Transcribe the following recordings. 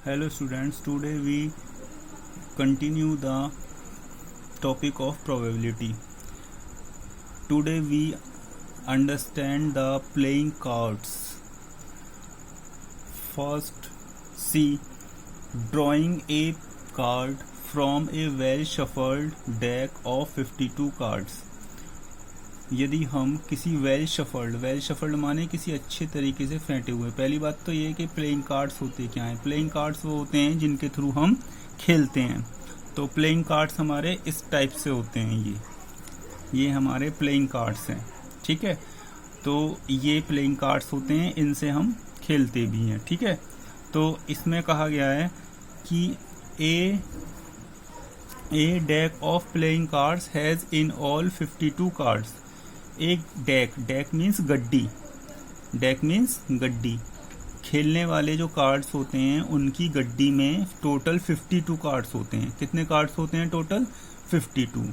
Hello students, today we continue the topic of probability. Today we understand the playing cards. First, see drawing a card from a well shuffled deck of 52 cards. यदि हम किसी well shuffled माने किसी अच्छे तरीके से फेंटे हुए, पहली बात तो ये कि प्लेइंग कार्ड्स होते क्या हैं। प्लेइंग कार्ड्स वो होते हैं जिनके थ्रू हम खेलते हैं। तो प्लेइंग कार्ड्स हमारे इस टाइप से होते हैं, ये हमारे प्लेइंग कार्ड्स हैं, ठीक है। तो ये प्लेइंग कार्ड्स होते हैं, इनसे हम खेलते भी हैं, ठीक है। तो इसमें कहा गया है कि a deck of playing cards has in all 52 cards. एक डेक मीन्स गड्डी, खेलने वाले जो कार्ड्स होते हैं उनकी गड्डी में टोटल 52 कार्ड्स होते हैं। कितने कार्ड्स होते हैं टोटल? 52।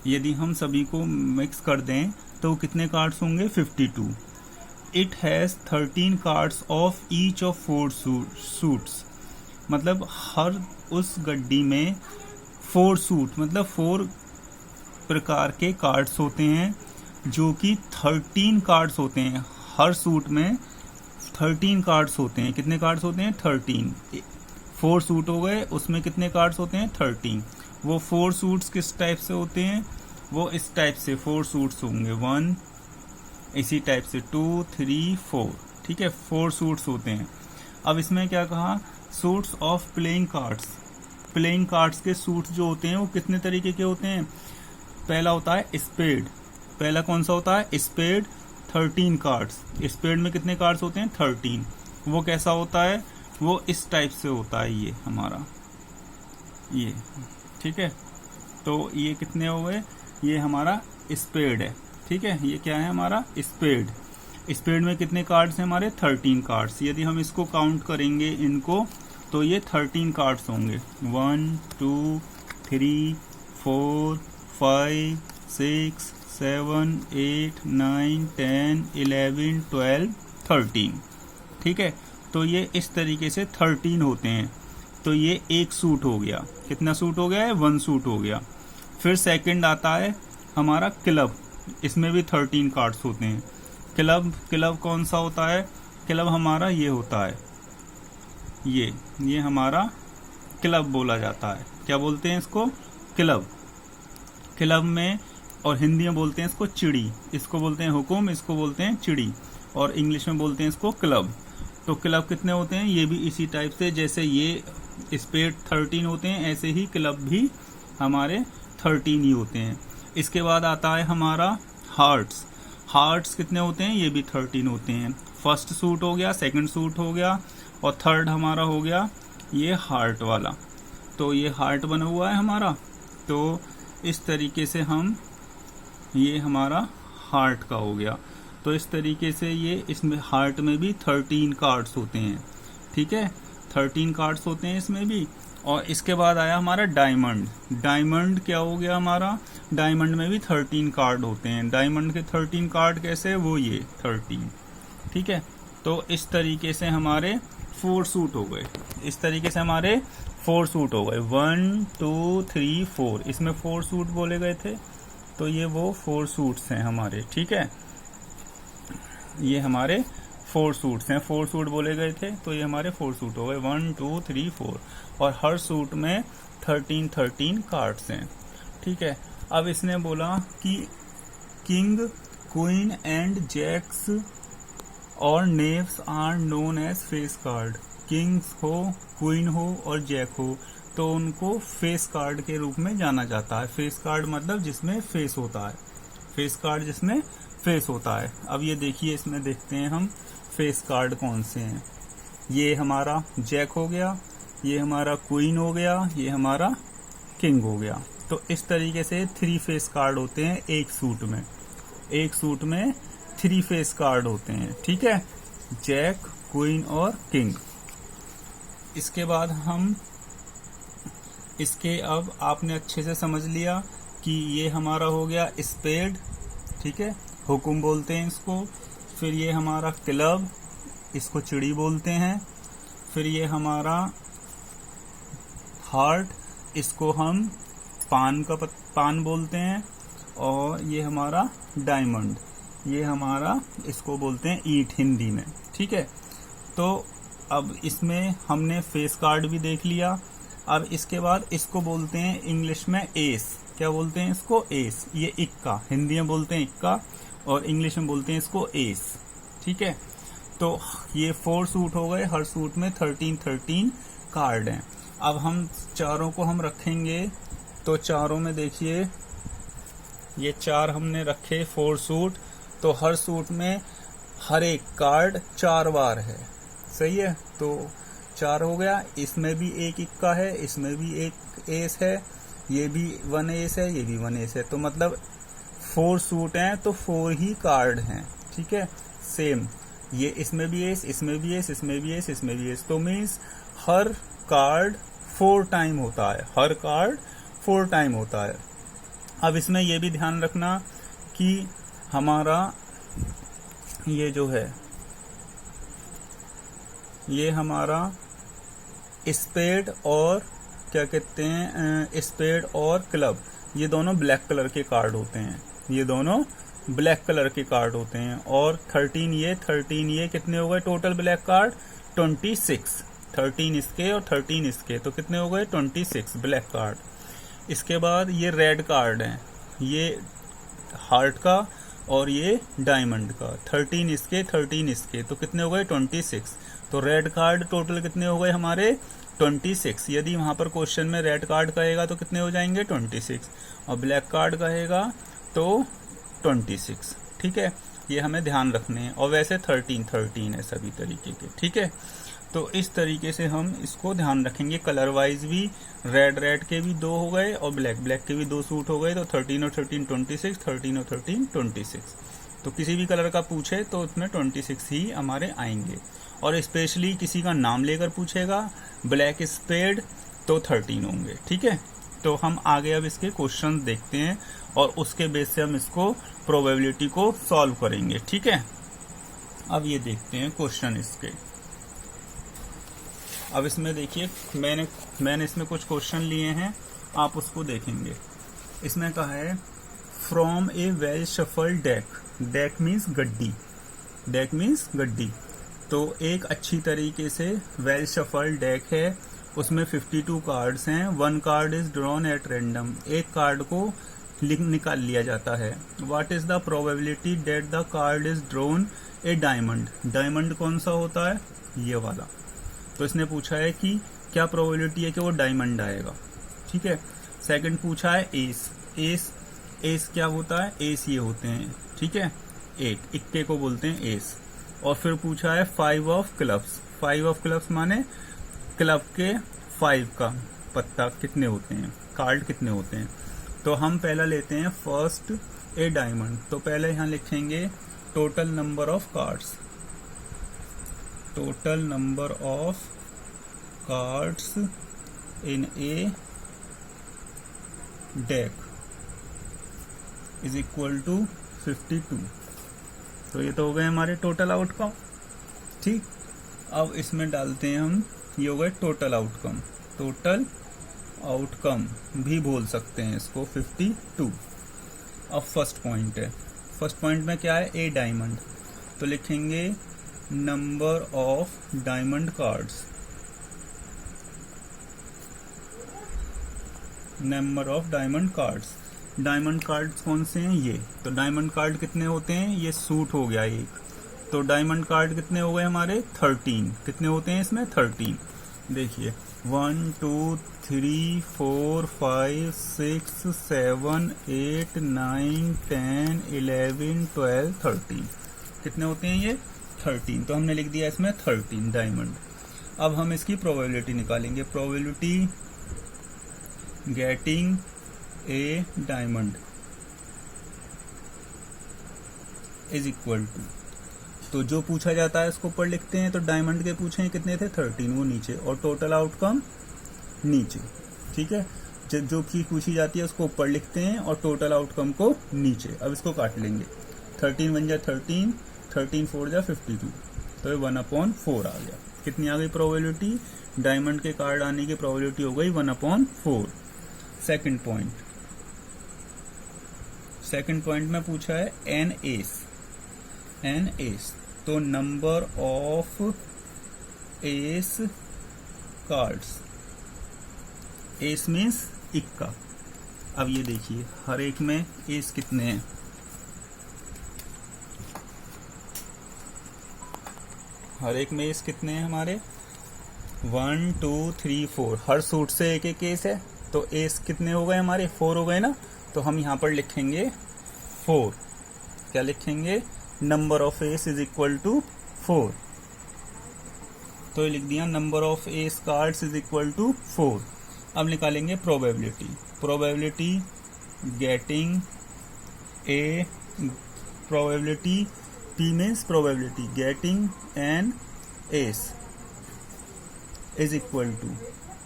यदि हम सभी को मिक्स कर दें तो कितने कार्ड्स होंगे? 52। It has 13 cards of each of 4 suits. मतलब हर उस गड्डी में 4 सूट मतलब 4 प्रकार के कार्ड्स होते हैं, जो कि 13 कार्ड्स होते हैं। हर सूट में 13 कार्ड्स होते हैं। कितने कार्ड्स होते हैं? 13। 4 सूट हो गए, उसमें कितने कार्ड्स होते हैं? 13। वो 4 सूट्स किस टाइप से होते हैं? वो इस टाइप से 4 सूट्स होंगे, 1, इसी टाइप से 2, 3, 4, ठीक है। 4 सूट्स होते हैं। अब इसमें क्या कहा? Suits of playing cards. Playing cards के सूट्स जो होते हैं वो कितने तरीके के होते हैं? पहला होता है स्पेड। पहला कौन सा होता है? स्पेड। 13 कार्ड्स। स्पेड में कितने कार्ड्स होते हैं? 13। वो कैसा होता है? वो इस टाइप से होता है, ये हमारा, ये, ठीक है। तो ये कितने हो गए? ये हमारा स्पेड है, ठीक है। ये क्या है? हमारा स्पेड। स्पेड में कितने कार्ड्स हैं हमारे? 13 कार्ड्स। यदि हम इसको काउंट करेंगे इनको, तो ये 13 कार्ड्स होंगे। 1, 2, 3, 4, 5, 6, 7, 8, 9, 10, 11, 12, 13, ठीक है। तो ये इस तरीके से 13 होते हैं। तो ये एक सूट हो गया। कितना सूट हो गया है? 1 सूट हो गया। फिर सेकंड आता है हमारा क्लब। इसमें भी 13 कार्ड्स होते हैं। क्लब कौन सा होता है? क्लब हमारा ये होता है, ये हमारा क्लब बोला जाता है। क्या बोलते हैं इसको? क्लब। क्लब में, और हिंदी में बोलते हैं इसको चिड़ी, इसको बोलते हैं हुकुम, इसको बोलते हैं चिड़ी, और इंग्लिश में बोलते हैं इसको क्लब। तो क्लब कितने होते हैं? ये भी इसी टाइप से, जैसे ये स्पेड 13 होते हैं, ऐसे ही क्लब भी हमारे 13 ही होते हैं। इसके बाद आता है हमारा हार्ट्स। हार्ट्स कितने होते हैं? ये भी 13 होते हैं। फर्स्ट सूट हो गया, सेकंड सूट हो गया, और थर्ड हमारा हो गया ये हार्ट वाला। तो ये हार्ट बना हुआ है हमारा। तो इस तरीके से हम, ये हमारा हार्ट का हो गया। तो इस तरीके से ये, इसमें हार्ट में भी 13 कार्ड्स होते हैं, ठीक है। 13 कार्ड्स होते हैं इसमें भी। और इसके बाद आया हमारा डायमंड। डायमंड क्या हो गया हमारा? डायमंड में भी 13 कार्ड होते हैं। डायमंड के 13 कार्ड कैसे? वो ये 13, ठीक है। तो इस तरीके से हमारे 4 सूट हो गए। इस तरीके से हमारे 4 सूट हो गए। 1, 2, 3, 4। इसमें 4 सूट बोले गए थे, तो ये वो 4 सूट्स हैं हमारे, ठीक है। ये हमारे 4 सूट्स हैं। 4 सूट बोले गए थे, तो ये हमारे 4 सूट हो गए। 1, 2, 3, 4। और हर सूट में 13 कार्ड्स हैं, ठीक है। अब इसने बोला कि किंग, क्वीन एंड जैक्स और knaves are known as face card. Kings हो, क्वीन हो और जैक हो, तो उनको फेस कार्ड के रूप में जाना जाता है। फेस कार्ड मतलब जिसमें फेस होता है। फेस कार्ड जिसमें फेस होता है। अब ये देखिए, इसमें देखते हैं हम फेस कार्ड कौन से हैं। ये हमारा जैक हो गया, ये हमारा क्वीन हो गया, ये हमारा किंग हो गया। तो इस तरीके से 3 फेस कार्ड होते हैं एक सूट में। एक सूट में 3 फेस कार्ड होते हैं, ठीक है। जैक, क्वीन और किंग। इसके बाद हम अब आपने अच्छे से समझ लिया कि ये हमारा हो गया स्पेड, ठीक है, हुकुम बोलते हैं इसको। फिर ये हमारा क्लब, इसको चिड़ी बोलते हैं। फिर ये हमारा हार्ट इसको हम पान बोलते हैं, और ये हमारा डायमंड, ये हमारा इसको बोलते हैं ईंट हिंदी में। ठीक है, तो अब इसमें हमने फेस कार्ड भी देख लिया। अब इसके बाद इसको बोलते हैं इंग्लिश में एस। क्या बोलते हैं इसको? एस। ये इक्का, हिंदी में बोलते हैं इक्का और इंग्लिश में बोलते हैं इसको एस। ठीक है, तो ये 4 सूट हो गए, हर सूट में 13 कार्ड हैं। अब हम चारों को हम रखेंगे, तो चारों में देखिए ये 4 हमने रखे 4 सूट, तो हर सूट में हर एक कार्ड 4 बार है। सही है, तो 4 हो गया। इसमें भी एक इक्का है, इसमें भी एक एस है, ये भी 1 एस है, ये भी 1 एस है, तो मतलब 4 सूट हैं तो 4 ही कार्ड हैं। ठीक है, सेम ये इसमें भी एस, इसमें भी एस, इसमें भी एस, इसमें भी एस, तो मीन्स हर कार्ड 4 टाइम होता है, हर कार्ड 4 टाइम होता है। अब इसमें यह भी ध्यान रखना कि हमारा ये जो है, ये हमारा स्पेड और क्या कहते हैं, स्पेड और क्लब, ये दोनों ब्लैक कलर के कार्ड होते हैं, ये दोनों ब्लैक कलर के कार्ड होते हैं। और 13 ये कितने हो गए टोटल ब्लैक कार्ड? 26। 13 इसके और 13 इसके, तो कितने हो गए? 26 ब्लैक कार्ड। इसके बाद ये रेड कार्ड है, ये हार्ट का और ये डायमंड का, 13 इसके 13 इसके, तो कितने हो गए? 26। तो रेड कार्ड टोटल कितने हो गए हमारे? 26। यदि वहां पर क्वेश्चन में रेड कार्ड कहेगा तो कितने हो जाएंगे? 26, और ब्लैक कार्ड कहेगा तो 26। ठीक है, ये हमें ध्यान रखने हैं। और वैसे 13 है सभी तरीके के। ठीक है, तो इस तरीके से हम इसको ध्यान रखेंगे। कलर वाइज भी रेड के भी 2 हो गए और ब्लैक के भी 2 सूट हो गए, तो 13 और 13 26, 13 और 13 26। तो किसी भी कलर का पूछे तो उसमें 26 ही हमारे आएंगे। और स्पेशली किसी का नाम लेकर पूछेगा ब्लैक स्पेड, तो 13 होंगे। ठीक है, तो हम आगे अब इसके क्वेश्चन देखते हैं और उसके बेस से हम इसको प्रोबेबिलिटी को सॉल्व करेंगे। ठीक है, अब ये देखते हैं क्वेश्चन इसके। अब इसमें देखिए मैंने इसमें कुछ क्वेश्चन लिए हैं, आप उसको देखेंगे। इसमें कहा है from A well shuffled deck means गड्डी, डेक मीन्स गड्डी। तो एक अच्छी तरीके से वेल शफल्ड डेक है, उसमें 52 कार्ड्स हैं। 1 card is drawn at random, एक कार्ड को निकाल लिया जाता है। What is the probability that the card is drawn a diamond, diamond कौन सा होता है? ये वाला। तो इसने पूछा है कि क्या प्रोबेबिलिटी है कि वो डायमंड आएगा। ठीक है, सेकंड पूछा है एस क्या होता है? एस ये होते हैं। ठीक है, 8 इक्के को बोलते हैं एस। और फिर पूछा है 5 ऑफ क्लब्स, 5 ऑफ क्लब्स माने क्लब के 5 का पत्ता कितने होते हैं, कार्ड कितने होते हैं। तो हम पहला लेते हैं फर्स्ट ए डायमंड, तो पहले यहां लिखेंगे total number of cards, total number of cards in a deck is equal to 52। तो ये तो हो गए हमारे टोटल आउटकम। ठीक, अब इसमें डालते हैं हम, ये हो गए टोटल आउटकम, टोटल आउटकम भी बोल सकते हैं इसको 52। अब फर्स्ट पॉइंट है, फर्स्ट पॉइंट में क्या है? ए डायमंड, तो लिखेंगे number of diamond cards, number of diamond cards. Diamond cards कौन से हैं? ये। तो डायमंड कार्ड कितने होते हैं? ये सूट हो गया एक, तो डायमंड कार्ड कितने हो गए हमारे? 13। कितने होते हैं इसमें? 13। देखिए 1 2 3 4 5 6 7 8 9 10 11 12 13। कितने होते हैं ये? 13। तो हमने लिख दिया इसमें 13 डायमंड। अब हम इसकी प्रोबेबिलिटी निकालेंगे, probability getting a diamond is equal to, तो जो पूछा जाता है उसको ऊपर लिखते हैं। तो डायमंड के पूछे कितने थे? 13, वो नीचे, और टोटल आउटकम नीचे। ठीक है, जो चीज पूछी जाती है उसको ऊपर लिखते हैं और टोटल आउटकम को नीचे। अब इसको काट लेंगे, 13 बन जाए 13, 13 4 जा 52, तो ये 1/4 आ गया। कितनी आ गई प्रोबेबिलिटी? डायमंड के कार्ड आने की प्रोबेबिलिटी हो गई 1/4। सेकंड पॉइंट में पूछा है एन एस, तो number of ace cards, S means इक्का। अब ये देखिए हर एक में एस कितने हैं, हर एक में एस कितने हैं हमारे 1 2 3 4, हर सूट से एक एक एस है, तो एस कितने हो गए हमारे 4 हो गए ना। तो हम यहां पर लिखेंगे 4, क्या लिखेंगे? Number of ace is equal to 4, तो ये लिख दिया number of ace cards is equal to 4। अब निकालेंगे probability getting a, probability P means probability getting an ace is equal to,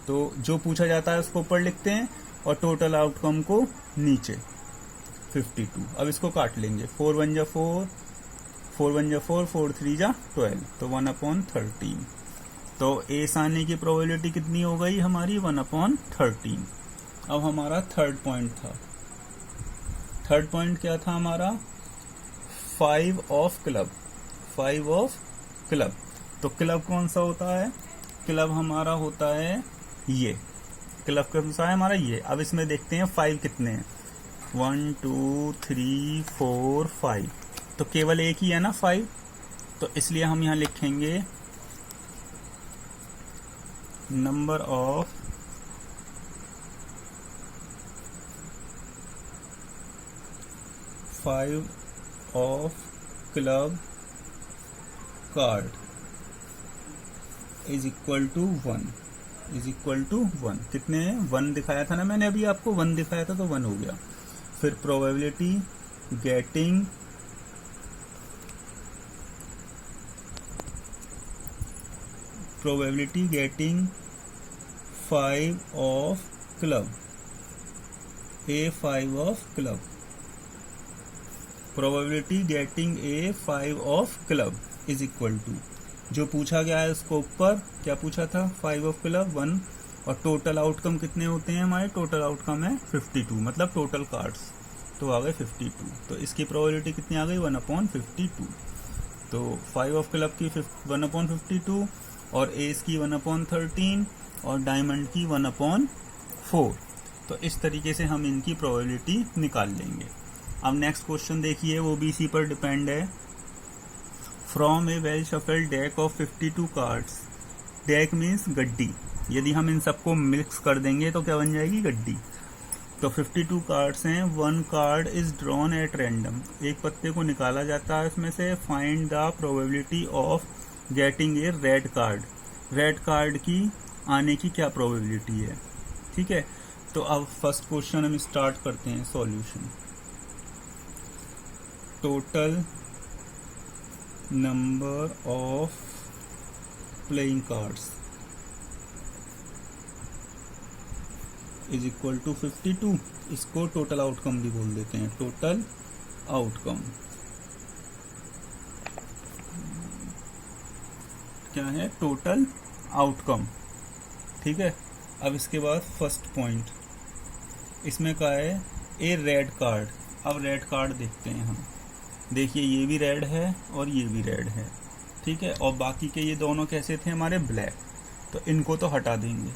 तो जो पूछा जाता है उसको ऊपर लिखते हैं और टोटल आउटकम को नीचे 52। अब इसको काट लेंगे, 4 1 जा 4, 4 1 जा 4, 4 3 जा 12, तो 1/13। तो एस आने की प्रोबेबिलिटी कितनी हो गई हमारी 1/13। अब हमारा थर्ड पॉइंट था, थर्ड पॉइंट क्या था हमारा? 5 ऑफ क्लब, 5 ऑफ क्लब। तो क्लब कौन सा होता है? क्लब हमारा होता है ये, क्लब कौन सा है हमारा ये। अब इसमें देखते हैं 5 कितने हैं, 1 2 3 4 5, तो केवल एक ही है ना 5, तो इसलिए हम यहां लिखेंगे number of five of club card is equal to 1, is equal to 1। कितने हैं? 1 दिखाया था ना मैंने अभी आपको, 1 दिखाया था तो 1 हो गया। फिर probability getting getting 5 of club, A5 of club, probability getting A5 of club is equal to, जो पूछा गया है उसको ऊपर क्या पूछा था 5 ऑफ क्लब 1, और टोटल आउटकम कितने होते हैं हमारे? टोटल आउटकम है 52, मतलब टोटल कार्ड्स, तो आ गए 52। तो इसकी प्रोबेबिलिटी कितनी आ गई 1/52। तो 5 ऑफ क्लब की 1/52 और एस की 1/13 और डायमंड की 1/4। तो इस तरीके से हम इनकी प्रोबेबिलिटी निकाल लेंगे। अब नेक्स्ट क्वेश्चन देखिए, वो भी इसी पर डिपेंड है। From A well shuffled deck of 52 cards, deck means गड्डी, यदि हम इन सबको मिक्स कर देंगे तो क्या बन जाएगी? गड्डी। तो 52 कार्ड्स हैं, 1 card is drawn at random, एक पत्ते को निकाला जाता है इसमें से। Find the probability of getting a red card, red card की आने की क्या प्रोबेबिलिटी है? ठीक है, तो अब फर्स्ट क्वेश्चन हम स्टार्ट करते हैं solution. Total number of playing cards is equal to 52, इसको टोटल आउटकम भी बोल देते हैं, टोटल आउटकम क्या है? Total outcome. ठीक है, अब इसके बाद फर्स्ट पॉइंट, इसमें क्या है? ए रेड कार्ड। अब रेड कार्ड देखते हैं हम, देखिए ये भी रेड है और ये भी रेड है, ठीक है, और बाकी के ये दोनों कैसे थे हमारे? ब्लैक, तो इनको तो हटा देंगे।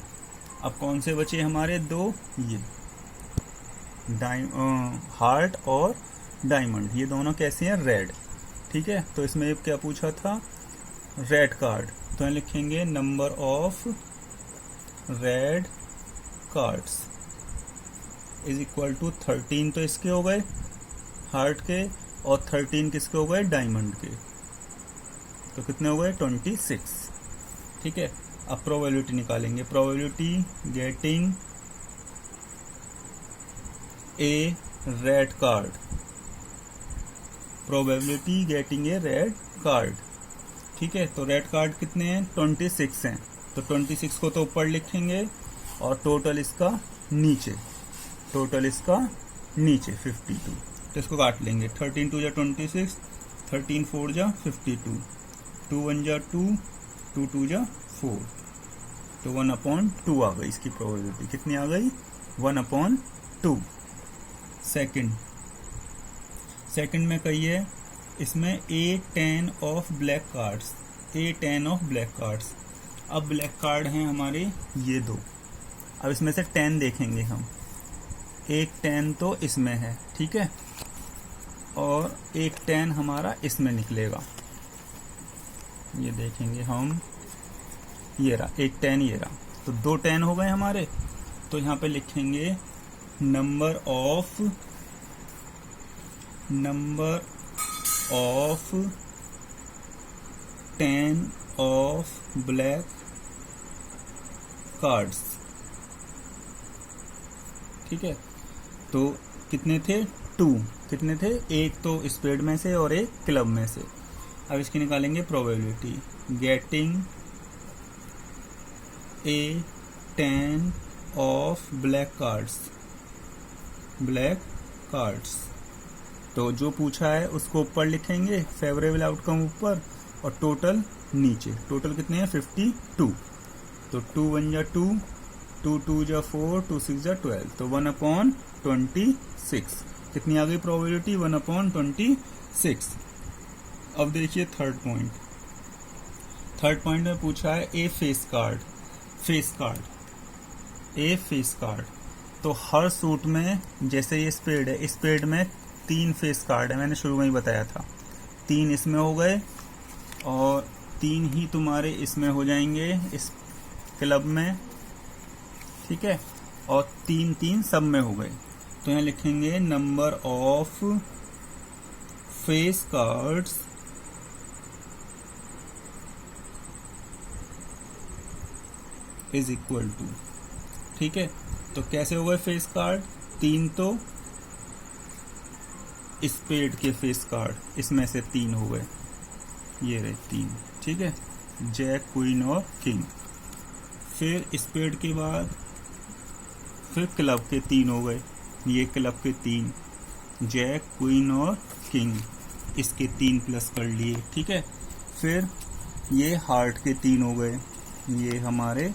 अब कौन से बचे हमारे? 2, ये हार्ट और डायमंड, ये दोनों कैसे हैं? रेड। ठीक है, तो इसमें क्या पूछा था? रेड कार्ड, तो यहाँ लिखेंगे number of red cards is equal to 13, तो इसके हो गए हार्ट के, और 13 किसके हो गए? डायमंड के, तो कितने हो गए? 26। ठीक है, अब प्रोबेबिलिटी निकालेंगे, प्रोबेबिलिटी गेटिंग ए रेड कार्ड, प्रोबेबिलिटी गेटिंग ए रेड कार्ड। ठीक है, तो रेड कार्ड कितने हैं? 26 हैं, तो 26 को तो ऊपर लिखेंगे और टोटल इसका नीचे, टोटल इसका नीचे 52, तो इसको काट लेंगे। 13 2 जा 26, 13 4 जा 52, 2 1 जा 2, 2 2 जा 4, तो 1/2 आ गई इसकी प्रोबेबिलिटी। कितनी आ गई? 1/2। सेकंड में कहिए इसमें A10 of black cards, A10 of black cards. अब ब्लैक कार्ड हैं हमारे ये दो, अब इसमें से 10 देखेंगे हम। एक 10 तो इसमें है, ठीक है, और एक 10 हमारा इसमें निकलेगा। ये देखेंगे हम, ये रहा एक 10, ये रहा, तो 2 10 हो गए हमारे। तो यहाँ पे लिखेंगे number of 10 of black cards, ठीक है। तो कितने थे? 2। कितने थे? एक तो स्पेड में से और एक क्लब में से। अब इसकी निकालेंगे probability. Getting A10 of black cards. तो जो पूछा है उसको ऊपर लिखेंगे, फेवरेबल आउटकम ऊपर और टोटल नीचे। टोटल कितने हैं? 52। तो 2 1 जा 2, 2 2 जा 4, 2 6 जा 12, तो 1/26। कितनी आ गई प्रोबेबिलिटी? 1/26। अब देखिए थर्ड पॉइंट में पूछा है ए फेस कार्ड। तो हर सूट में, जैसे ये स्पेड है, स्पेड में 3 फेस कार्ड है, मैंने शुरू में ही बताया था। 3 इसमें हो गए और 3 ही तुम्हारे इसमें हो जाएंगे इस क्लब में, ठीक है, और 3 सब में हो गए। तो यहाँ लिखेंगे number of face cards is equal to, ठीक है। तो कैसे हो गए फेस कार्ड? 3 तो स्पेड के फेस कार्ड, इसमें से 3 हो गए, ये रहे 3, ठीक है, जैक क्वीन और किंग। फिर स्पेड के बाद फिर क्लब के 3 हो गए, ये क्लब के 3, जैक क्वीन और किंग, इसके 3 प्लस कर लिए, ठीक है। फिर ये हार्ट के 3 हो गए, ये हमारे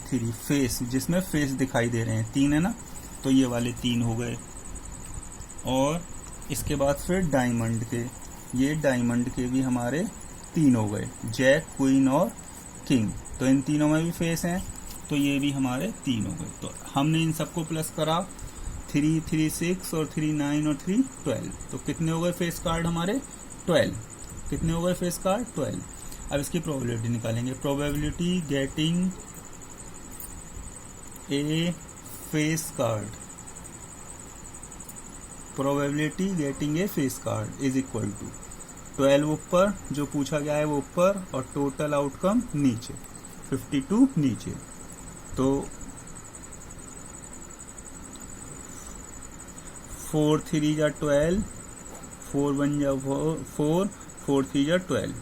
3 फेस, जिसमें फेस दिखाई दे रहे हैं 3 है ना, तो ये वाले 3 हो गए। और इसके बाद फिर डायमंड के, ये डायमंड के भी हमारे 3 हो गए, जैक क्वीन और किंग, तो इन तीनों में भी फेस हैं, तो ये भी हमारे 3 हो गए। तो हमने इन सबको प्लस करा, 3 3 6 और 3 9 और 3 12, तो कितने हो गए फेस कार्ड हमारे? 12। कितने हो गए फेस कार्ड? 12। अब इसकी प्रोबेबिलिटी निकालेंगे। Probability getting a face card is equal to 12 ऊपर, जो पूछा गया है वो ऊपर, और टोटल आउटकम नीचे, 52 नीचे। तो 4 3 जा 12, 4 1 जा 4, 4 3 जा 12,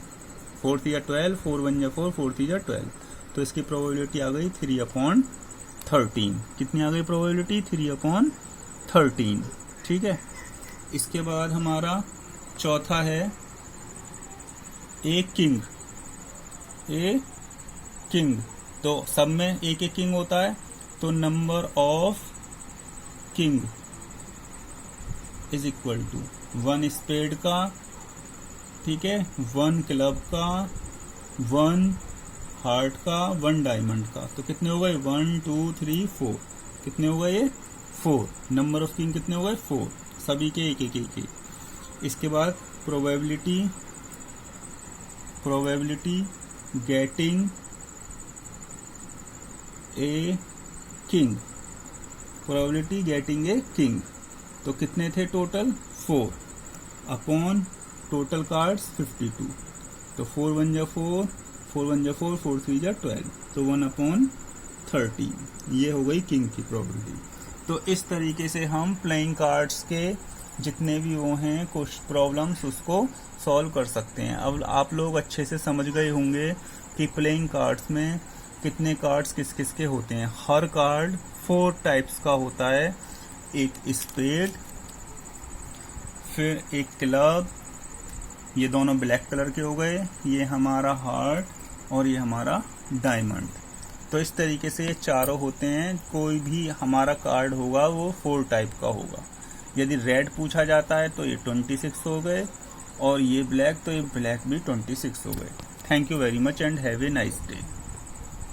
4 3 जा 12, 4 1 जा 4, 4 3 जा 12। तो इसकी प्रोबेबिलिटी आ गई 3/13। कितनी आ गई प्रोबेबिलिटी? 3/13, ठीक है। इसके बाद हमारा चौथा है ए किंग। तो सब में एक किंग होता है, तो number of king is equal to 1 spade का, ठीक है, 1 क्लब का, 1 हार्ट का, 1 डायमंड का। तो कितने हो गए? 1 2 3 4। कितने हो गए? ये 4। नंबर ऑफ किंग कितने हो गए? 4। सभी के एक। इसके बाद प्रोबेबिलिटी गेटिंग ए किंग। तो कितने थे टोटल? 4 upon total cards 52। तो 4 1 जा 4, 4 1 जा 4, 4 3 जा 12, तो 1/13। ये हो गई किंग की प्रोबेबिलिटी। तो इस तरीके से हम प्लेइंग कार्ड्स के जितने भी वो हैं कुछ प्रॉब्लम्स उसको सॉल्व कर सकते हैं। अब आप लोग अच्छे से समझ गए होंगे कि प्लेइंग कार्ड्स में कितने कार्ड्स किस किस के होते हैं। हर कार्ड 4 टाइप्स का होता है, एक स्पेड, फिर एक क्लब, ये दोनों ब्लैक कलर के हो गए, ये हमारा हार्ट और ये हमारा डायमंड। तो इस तरीके से ये चारों होते हैं। कोई भी हमारा कार्ड होगा वो 4 टाइप का होगा। यदि रेड पूछा जाता है तो ये 26 हो गए, और ये ब्लैक तो ये ब्लैक भी 26 हो गए। Thank you very much and have a nice day.